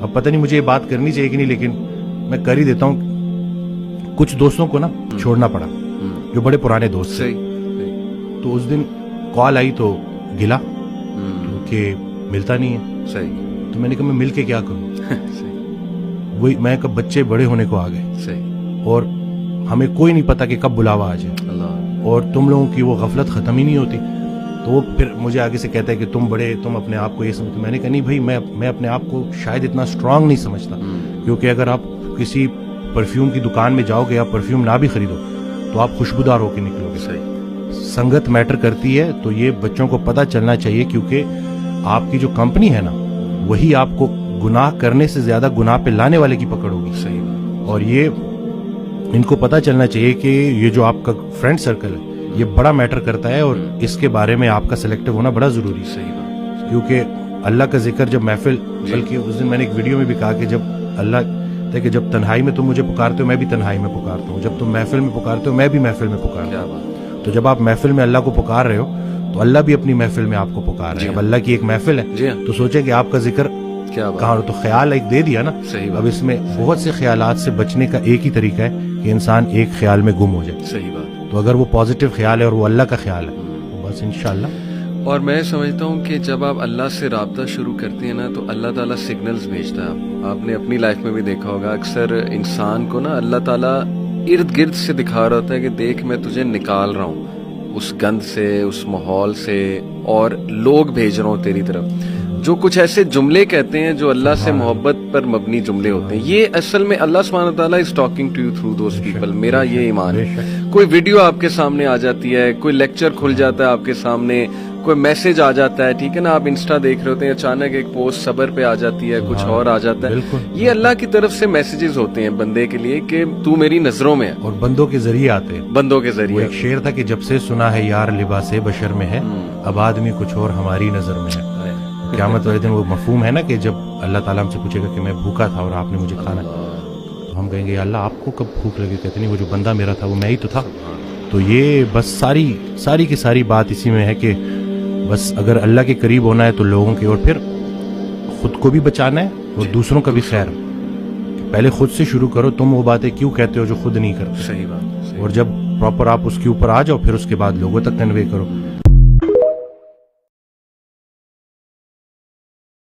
اب پتہ نہیں مجھے یہ بات کرنی چاہیے کہ نہیں، لیکن میں کر ہی دیتا ہوں. کچھ دوستوں کو نا چھوڑنا پڑا جو بڑے پرانے دوست تھے. تو اس دن کال آئی تو گلا کہ ملتا نہیں ہے. تو میں نے کہا میں مل کے کیا کروں. وہی میں کب بچے بڑے ہونے کو آ گئے اور ہمیں کوئی نہیں پتا کہ کب بلاوا آ جائے اور تم لوگوں کی وہ غفلت ختم ہی نہیں ہوتی. تو وہ پھر مجھے آگے سے کہتا ہے کہ تم اپنے آپ کو یہ سمجھتے. میں نے کہا نہیں بھائی، میں اپنے آپ کو شاید اتنا اسٹرانگ نہیں سمجھتا، کیونکہ اگر آپ کسی پرفیوم کی دکان میں جاؤ گے یا پرفیوم نہ بھی خریدو تو آپ خوشبودار ہو کے نکلو گے. سنگت میٹر کرتی ہے، تو یہ بچوں کو پتہ چلنا چاہیے، کیونکہ آپ کی جو کمپنی ہے نا وہی آپ کو گناہ کرنے سے زیادہ گناہ پہ لانے والے کی پکڑ ہوگی. اور یہ ان کو پتہ چلنا چاہیے کہ یہ جو آپ کا فرینڈ سرکل ہے یہ بڑا میٹر کرتا ہے اور اس کے بارے میں آپ کا سلیکٹو ہونا بڑا ضروری ہے. کیونکہ اللہ کا ذکر جب محفل، بلکہ اس دن میں نے ایک ویڈیو میں بھی کہا کہ جب اللہ کہ جب تنہائی میں تم مجھے پکارتے ہو میں بھی تنہائی میں پکارتا ہوں، جب تم محفل میں پکارتے ہو میں بھی محفل میں پکارتا ہوں. تو جب آپ محفل میں اللہ کو پکار رہے ہو تو اللہ بھی اپنی محفل میں آپ کو پکار رہے ہیں. اب اللہ کی ایک محفل ہے تو سوچیں کہ آپ کا ذکر کہاں. تو خیال ایک دے دیا نا. اب اس میں بہت سے خیالات سے بچنے کا ایک ہی طریقہ ہے کہ انسان ایک خیال میں گم ہو جائے. صحیح بات. تو اگر وہ پازیٹیو خیال ہے اور وہ اللہ کا خیال ہے تو بس انشاءاللہ. اور میں سمجھتا ہوں کہ جب آپ اللہ سے رابطہ شروع کرتے ہیں نا تو اللہ تعالیٰ سگنلز بھیجتا ہے. آپ نے اپنی لائف میں بھی دیکھا ہوگا، اکثر انسان کو نا اللہ تعالیٰ ارد گرد سے دکھا رہا ہوتا ہے کہ دیکھ میں تجھے نکال رہا ہوں اس گند سے، اس ماحول سے، اور لوگ بھیج رہا ہوں تیری طرف جو کچھ ایسے جملے کہتے ہیں جو اللہ سے محبت پر مبنی جملے ہوتے ہیں. یہ اصل میں اللہ سبحانہ تعالیٰ is talking to you through those people. میرا یہ ایمان ہے. کوئی ویڈیو آپ کے سامنے آ جاتی ہے، کوئی لیکچر کھل جاتا ہے آپ کے سامنے، کوئی میسج آ جاتا ہے، ٹھیک ہے نا، آپ انسٹا دیکھ رہے ہوتے ہیں، اچانک ایک پوسٹ صبر پہ آ جاتی ہے، کچھ اور آ جاتا ہے. یہ اللہ کی طرف سے میسیجز ہوتے ہیں بندے کے لیے کہ تو میری نظروں میں ہے. اور بندوں کے ذریعے آتے ہیں. بندوں کے ذریعے. ایک شعر تھا کہ جب سے سنا ہے یار لباس بشر میں ہے، اب آدمی کچھ اور ہماری نظر میں ہے. قیامت والے دن وہ مفہوم ہے نا کہ جب اللہ تعالیٰ ہم سے پوچھے گا کہ میں بھوکا تھا اور آپ نے مجھے کھانا، تو ہم کہیں گے اللہ آپ کو کب بھوک لگی؟ کہتے نہیں وہ جو بندہ میرا تھا وہ میں ہی تو تھا. تو یہ بس ساری کی ساری بات اسی میں ہے کہ بس اگر اللہ کے قریب ہونا ہے تو لوگوں کی، اور پھر خود کو بھی بچانا ہے اور دوسروں کا بھی خیر. پہلے خود سے شروع کرو. تم وہ باتیں کیوں کہتے ہو جو خود نہیں کرتے. صحیح بات. اور جب پراپر آپ اس کے اوپر آ جاؤ پھر اس کے بعد لوگوں تک کنوے کرو.